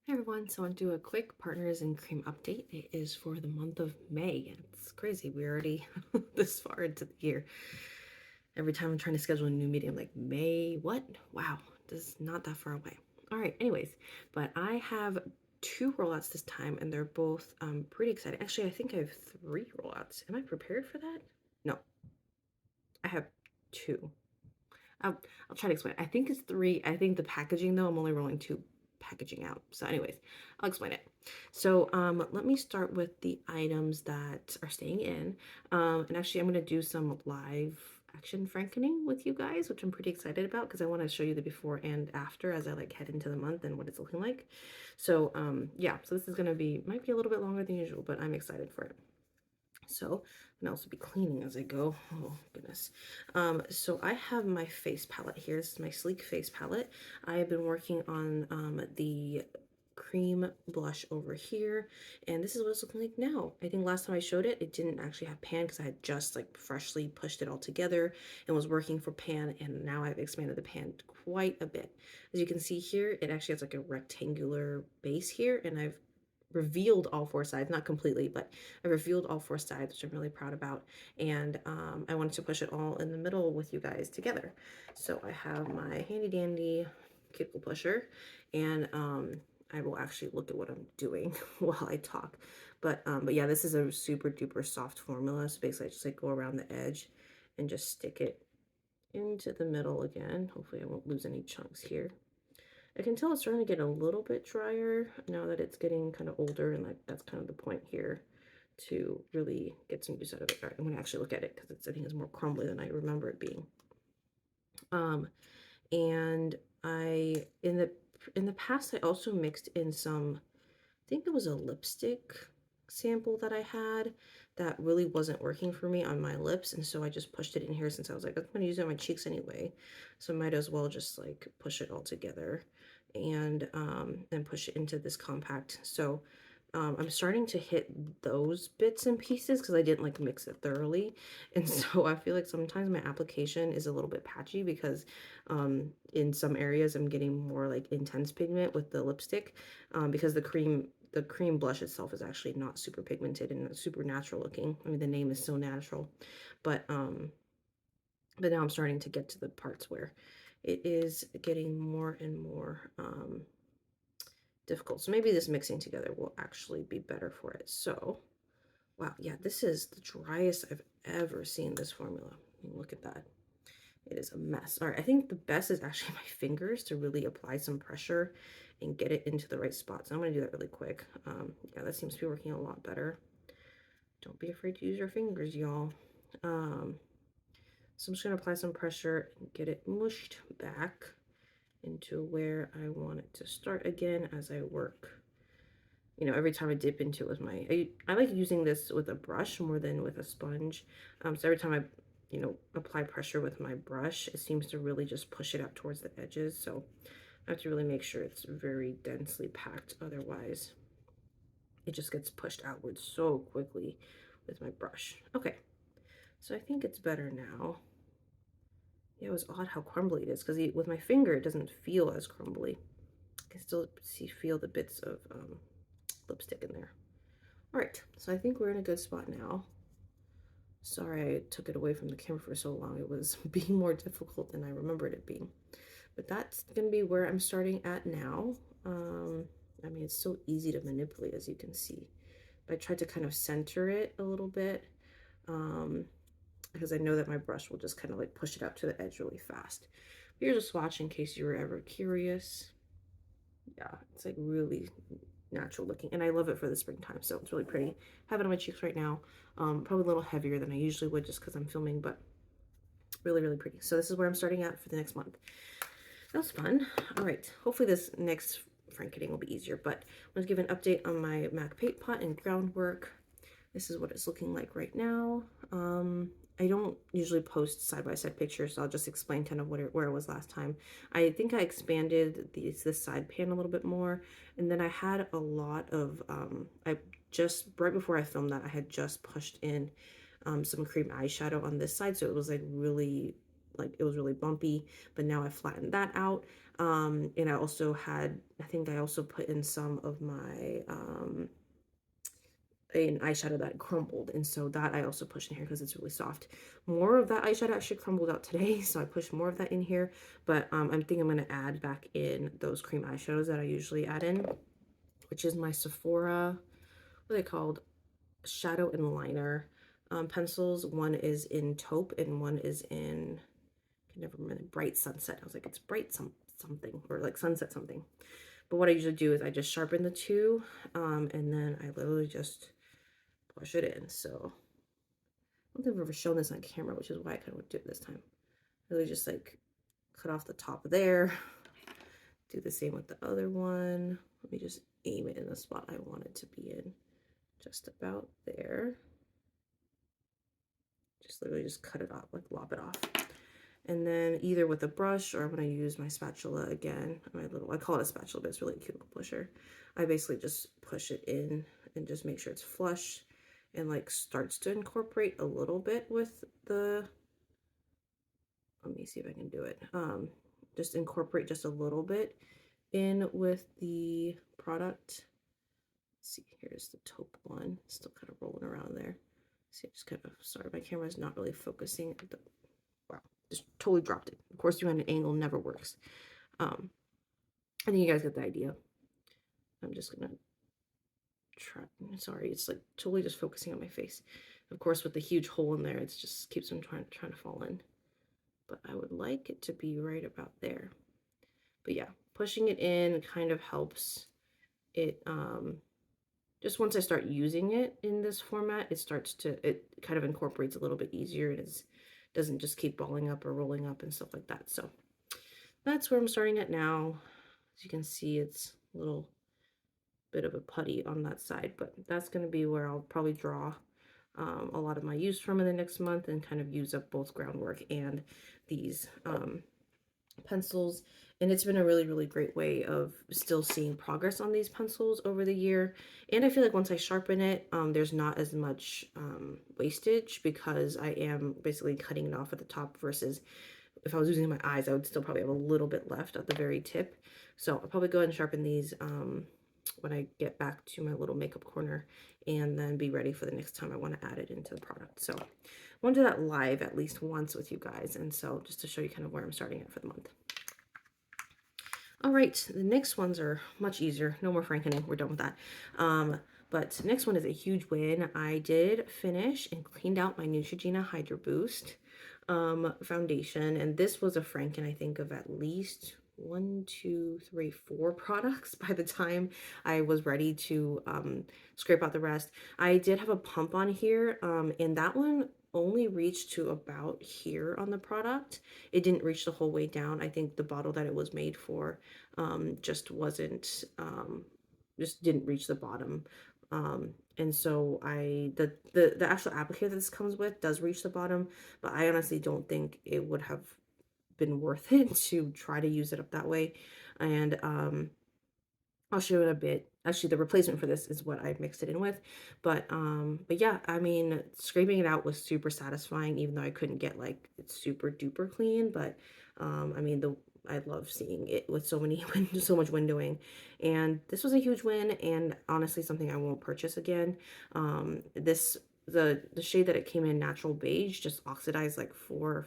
Hey everyone, so I want to do a quick Partners in Cream update. It is for the month of May. It's crazy. We're already this far into the year. Every time I'm trying to schedule a new meeting, I'm like, May, what? Wow, this is not that far away. All right, anyways, but I have two rollouts this time, and they're both pretty exciting. Actually, I think I have three rollouts. Am I prepared for that? No, I have two. I'll try to explain. I think it's three. I think the packaging though, I'm only rolling two packaging out. So anyways, I'll explain it. So let me start with the items that are staying in. And actually I'm gonna do some live action frankening with you guys, which I'm pretty excited about because I want to show you the before and after as I like head into the month and what it's looking like. So yeah, so this is gonna be might be a little bit longer than usual, but I'm excited for it. So, and also be cleaning as I go. Oh, goodness. So I have my face palette here. This is my Sleek face palette. I have been working on the cream blush over here, and this is what it's looking like now. I think last time I showed it, it didn't actually have pan because I had just like freshly pushed it all together and was working for pan, and now I've expanded the pan quite a bit. As you can see here, it actually has like a rectangular base here, and I've revealed all four sides, not completely, but I revealed all four sides, which I'm really proud about. And I wanted to push it all in the middle with you guys together. So I have my handy dandy cuticle pusher, and I will actually look at what I'm doing while I talk. But yeah, this is a super duper soft formula. So basically I just like go around the edge and just stick it into the middle again. Hopefully I won't lose any chunks here. I can tell it's starting to get a little bit drier now that it's getting kind of older, and like that's kind of the point here to really get some use out of it. All right, I'm gonna actually look at it because I think it's more crumbly than I remember it being. And I in the past I also mixed in some, I think it was a lipstick sample that I had that really wasn't working for me on my lips, and so I just pushed it in here since I was like, I'm gonna use it on my cheeks anyway, so I might as well just like push it all together and push it into this compact. So I'm starting to hit those bits and pieces because I didn't like mix it thoroughly, and so I feel like sometimes my application is a little bit patchy because in some areas I'm getting more like intense pigment with the lipstick because the cream blush itself is actually not super pigmented and super natural looking. I mean, the name is so natural, but now I'm starting to get to the parts where it is getting more and more difficult. So maybe this mixing together will actually be better for it. So, wow, yeah, this is the driest I've ever seen this formula. I mean, look at that. It is a mess. All right, I think the best is actually my fingers to really apply some pressure and get it into the right spot. So I'm going to do that really quick. Yeah, that seems to be working a lot better. Don't be afraid to use your fingers, y'all. So I'm just going to apply some pressure and get it mushed back into where I want it to start again as I work. You know, every time I dip into it with I like using this with a brush more than with a sponge. So every time I apply pressure with my brush, it seems to really just push it up towards the edges. So I have to really make sure it's very densely packed. Otherwise, it just gets pushed outwards so quickly with my brush. Okay, so I think it's better now. Yeah, it was odd how crumbly it is because with my finger, it doesn't feel as crumbly. I can still feel the bits of lipstick in there. All right, so I think we're in a good spot now. Sorry I took it away from the camera for so long. It was being more difficult than I remembered it being. But that's going to be where I'm starting at now. I mean, it's so easy to manipulate, as you can see. But I tried to kind of center it a little bit because I know that my brush will just kind of like push it out to the edge really fast. But here's a swatch in case you were ever curious. Yeah, it's like really natural looking, and I love it for the springtime, so it's really pretty. I have it on my cheeks right now. Probably a little heavier than I usually would just because I'm filming, but really, really pretty. So this is where I'm starting at for the next month. That was fun. All right, hopefully this next frankening will be easier, but I'm going to give an update on my MAC paint pot and groundwork. This is what it's looking like right now. I don't usually post side-by-side pictures, so I'll just explain kind of where it was last time. I think I expanded this side pan a little bit more, and then I had a lot of, right before I filmed that, I had just pushed in some cream eyeshadow on this side, so it was like really, it was really bumpy, but now I flattened that out. And I also had, I think I also put in some of my an eyeshadow that crumbled, and so that I also pushed in here because it's really soft. More of that eyeshadow actually crumbled out today, so I pushed more of that in here. But I think I'm going to add back in those cream eyeshadows that I usually add in, which is my Sephora, what are they called, shadow and liner pencils. One is in taupe and one is in, I can never remember, bright sunset. I was like, it's bright something, or like sunset something. But what I usually do is I just sharpen the two, and then I literally just push it in. So I don't think I've ever shown this on camera, which is why I kind of want to do it this time. Really just like cut off the top of there. Do the same with the other one. Let me just aim it in the spot I want it to be in. Just about there. Just literally just cut it off, like lop it off. And then either with a brush, or I'm going to use my spatula again. I call it a spatula, but it's really a cuticle pusher. I basically just push it in and just make sure it's flush and like starts to incorporate a little bit with the, let me see if I can do it. Just incorporate just a little bit in with the product. Let's see, here's the taupe one, still kind of rolling around there. See, I just kind of, sorry, my camera's not really focusing. Wow, just totally dropped it. Of course, doing an angle never works. I think you guys get the idea. I'm just gonna try, sorry, it's like totally just focusing on my face. Of course, with the huge hole in there, it just keeps them trying to fall in. But I would like it to be right about there. But yeah, pushing it in kind of helps it, just once I start using it in this format, it kind of incorporates a little bit easier, and it doesn't just keep balling up or rolling up and stuff like that. So that's where I'm starting at now. As you can see, it's a little bit of a putty on that side, but that's going to be where I'll probably draw a lot of my use from in the next month, and kind of use up both groundwork and these pencils. And it's been a really, really great way of still seeing progress on these pencils over the year. And I feel like once I sharpen it, there's not as much wastage, because I am basically cutting it off at the top, versus if I was using my eyes, I would still probably have a little bit left at the very tip. So I'll probably go ahead and sharpen these when I get back to my little makeup corner, and then be ready for the next time I want to add it into the product. So I want to do that live at least once with you guys, and so just to show you kind of where I'm starting at for the month. All right, the next ones are much easier. No more frankening. We're done with that. But next one is a huge win. I did finish and cleaned out my Neutrogena Hydro Boost foundation, and this was a franken, I think, of at least 1, 2, 3, 4 products by the time I was ready to scrape out the rest. I did have a pump on here, and that one only reached to about here on the product. It didn't reach the whole way down. I think the bottle that it was made for just wasn't, just didn't reach the bottom. And so the actual applicator that this comes with does reach the bottom, but I honestly don't think it would have been worth it to try to use it up that way. And I'll show it a bit. Actually, the replacement for this is what I mixed it in with. But yeah, I mean, scraping it out was super satisfying, even though I couldn't get like it's super duper clean. But I mean, I love seeing it with so much windowing, and this was a huge win, and honestly something I won't purchase again. The shade that it came in, natural beige, just oxidized like four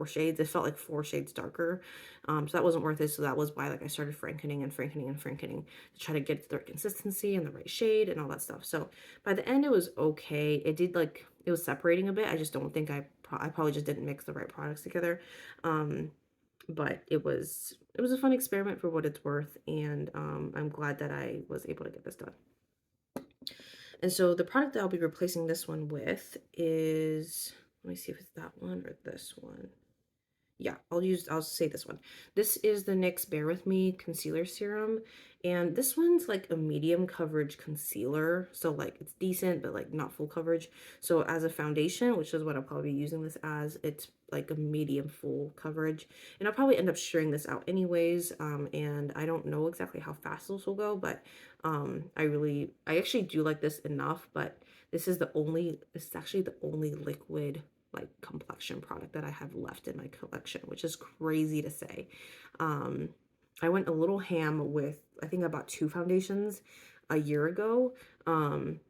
shades. It felt like 4 shades darker. So that wasn't worth it. So that was why like I started frankening and frankening and frankening to try to get the right consistency and the right shade and all that stuff. So by the end it was okay. It was separating a bit. I just don't think I probably just didn't mix the right products together. But it was a fun experiment for what it's worth, and I'm glad that I was able to get this done. And so the product that I'll be replacing this one with is, let me see if it's that one or this one. Yeah, I'll say this one. This is the NYX Bear With Me Concealer Serum. And this one's like a medium coverage concealer. So like it's decent, but like not full coverage. So as a foundation, which is what I'll probably be using this as, it's like a medium full coverage. And I'll probably end up shearing this out anyways. And I don't know exactly how fast this will go, but I actually do like this enough, but this is actually the only liquid like complexion product that I have left in my collection, which is crazy to say. I went a little ham with, I think I bought two foundations a year ago, um,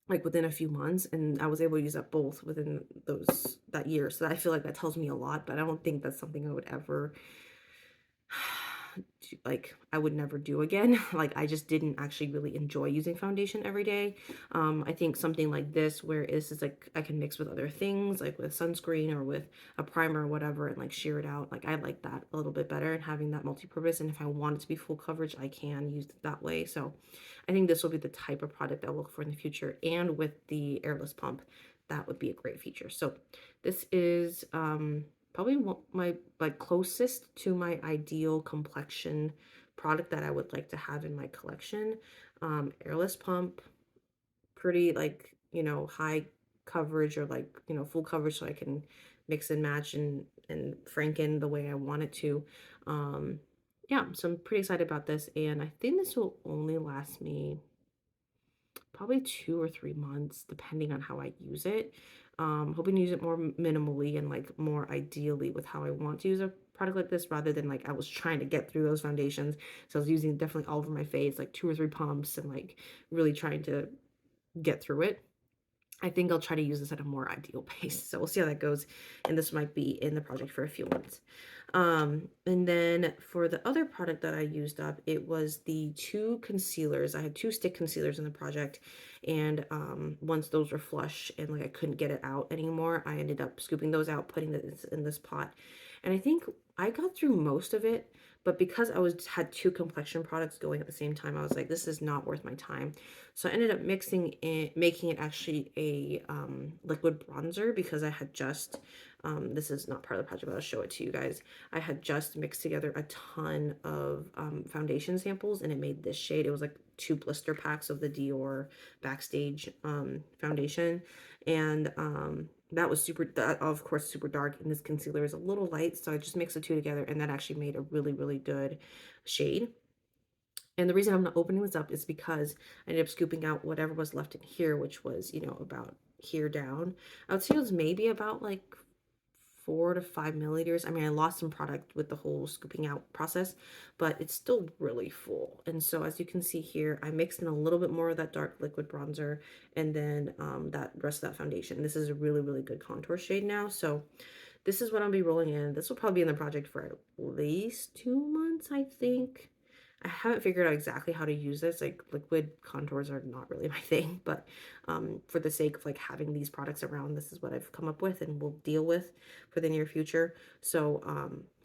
like within a few months, and I was able to use up both within that year. So I feel like that tells me a lot, but I don't think that's something I would ever like I would never do again. Like I just didn't actually really enjoy using foundation every day. I think something like this where this is like I can mix with other things like with sunscreen or with a primer or whatever and like shear it out. Like I like that a little bit better and having that multi-purpose, and if I want it to be full coverage I can use it that way. So I think this will be the type of product I'll look for in the future, and with the airless pump that would be a great feature. So this is probably my like closest to my ideal complexion product that I would like to have in my collection. Airless pump, pretty like, high coverage or like, full coverage so I can mix and match and franken the way I want it to. Um, yeah, so I'm pretty excited about this, and I think this will only last me probably 2 or 3 months, depending on how I use it. Hoping to use it more minimally and like more ideally with how I want to use a product like this, rather than like I was trying to get through those foundations. So I was using definitely all over my face, like 2 or 3 pumps, and like really trying to get through it. I think I'll try to use this at a more ideal pace. So we'll see how that goes. And this might be in the project for a few months. And then for the other product that I used up, it was the two concealers. I had two stick concealers in the project. And once those were flush and like I couldn't get it out anymore, I ended up scooping those out, putting this in this pot. And I think I got through most of it. But because I had two complexion products going at the same time, I was like, this is not worth my time. So I ended up making it actually a liquid bronzer, because I had just, this is not part of the project, but I'll show it to you guys. I had just mixed together a ton of foundation samples, and it made this shade. It was like 2 blister packs of the Dior Backstage foundation. And that was of course, super dark. And this concealer is a little light. So I just mixed the two together, and that actually made a really, really good shade. And the reason I'm not opening this up is because I ended up scooping out whatever was left in here, which was, about here down. I would say it was maybe about like 4 to 5 milliliters. I mean, I lost some product with the whole scooping out process, but it's still really full. And so as you can see here, I mixed in a little bit more of that dark liquid bronzer, and then that rest of that foundation. This is a really, really good contour shade now. So this is what I'll be rolling in. This will probably be in the project for at least 2 months, I think. I haven't figured out exactly how to use this. Like liquid contours are not really my thing, but for the sake of like having these products around, this is what I've come up with and will deal with for the near future. So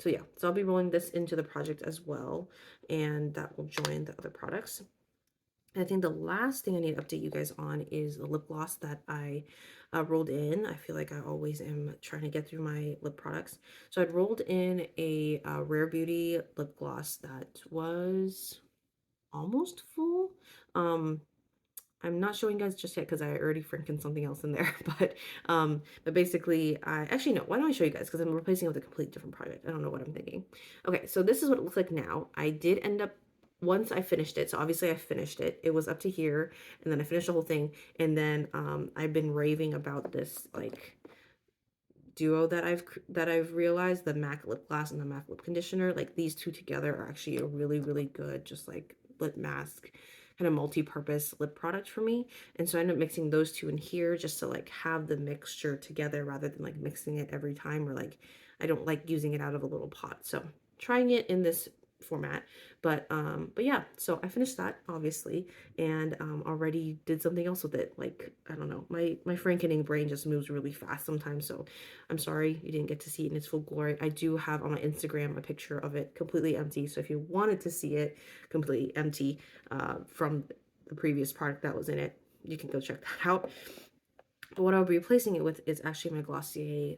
yeah, so I'll be rolling this into the project as well, and that will join the other products. I think the last thing I need to update you guys on is the lip gloss that I rolled in. I feel like I always am trying to get through my lip products. So I'd rolled in a Rare Beauty lip gloss that was almost full. I'm not showing you guys just yet because I already franken something else in there. But basically, actually no. Why don't I show you guys? Because I'm replacing it with a completely different project. I don't know what I'm thinking. Okay, so this is what it looks like now. I did end up, once I finished it. So obviously I finished it. It was up to here, and then I finished the whole thing. And then I've been raving about this like duo that I've realized, the MAC lip gloss and the MAC lip conditioner. Like these two together are actually a really, really good just like lip mask, kind of multi-purpose lip product for me. And so I ended up mixing those two in here just to like have the mixture together, rather than like mixing it every time, or like I don't like using it out of a little pot. So trying it in this format. But yeah, so I finished that obviously, and already did something else with it. Like I don't know, my frankening brain just moves really fast sometimes, so I'm sorry you didn't get to see it in its full glory. I do have on my Instagram a picture of it completely empty, so if you wanted to see it completely empty from the previous product that was in it, you can go check that out. But what I'll be replacing it with is actually my Glossier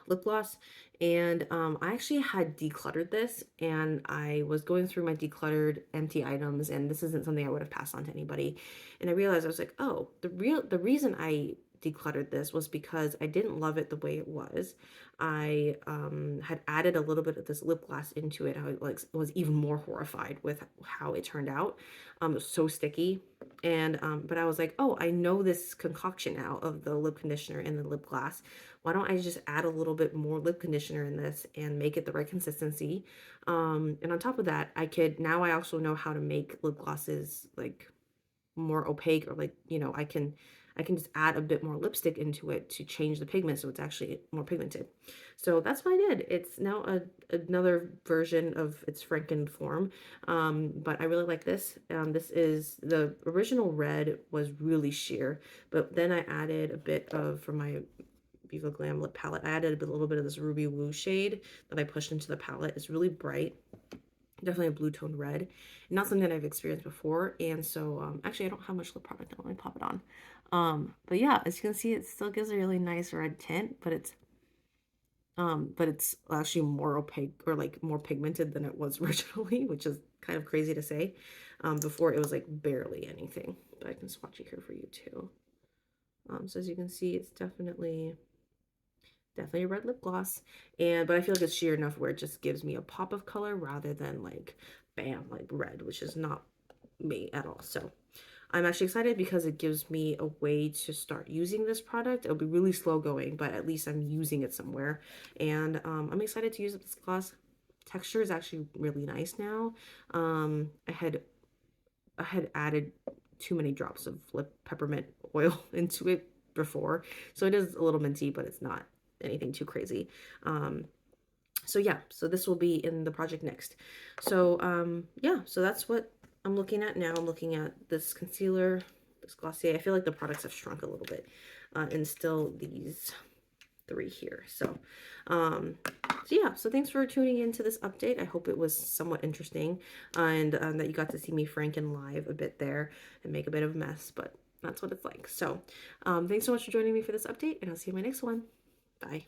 lip gloss. And I actually had decluttered this, and I was going through my decluttered empty items, and this isn't something I would have passed on to anybody. And I realized, I was like, oh, the reason I decluttered this was because I didn't love it the way it was. I had added a little bit of this lip gloss into it. I was even more horrified with how it turned out. It was so sticky. And but I was like, oh, I know this concoction now of the lip conditioner and the lip gloss. why don't I just add a little bit more lip conditioner in this and make it the right consistency? And on top of that, now I also know how to make lip glosses like more opaque, or like, I can just add a bit more lipstick into it to change the pigment so it's actually more pigmented. So that's what I did. It's now another version of its Franken form. But I really like this. This is the original red was really sheer, but then I added a bit of, for my Viva Glam lip palette, I added a little bit of this Ruby Woo shade that I pushed into the palette. It's really bright, definitely a blue tone red, not something that I've experienced before. And so actually I don't have much lip product. Let me pop it on. But yeah, as you can see, it still gives a really nice red tint, but it's actually more opaque, or like more pigmented than it was originally, which is kind of crazy to say. Before it was like barely anything, but I can swatch it here for you too. So as you can see, it's definitely a red lip gloss, but I feel like it's sheer enough where it just gives me a pop of color rather than like bam, like red, which is not me at all. So I'm actually excited because it gives me a way to start using this product. It'll be really slow going, but at least I'm using it somewhere. And I'm excited to use this gloss. Texture is actually really nice now. I had added too many drops of lip peppermint oil into it before, so it is a little minty, but it's not anything too crazy. So yeah, so this will be in the project next. So yeah, so that's what I'm looking at now. I'm looking at this concealer, this Glossier. I feel like the products have shrunk a little bit, and still these three here. So yeah, so thanks for tuning into this update. I hope it was somewhat interesting, and that you got to see me franken live a bit there and make a bit of a mess, but that's what it's like. So thanks so much for joining me for this update, and I'll see you in my next one. Bye.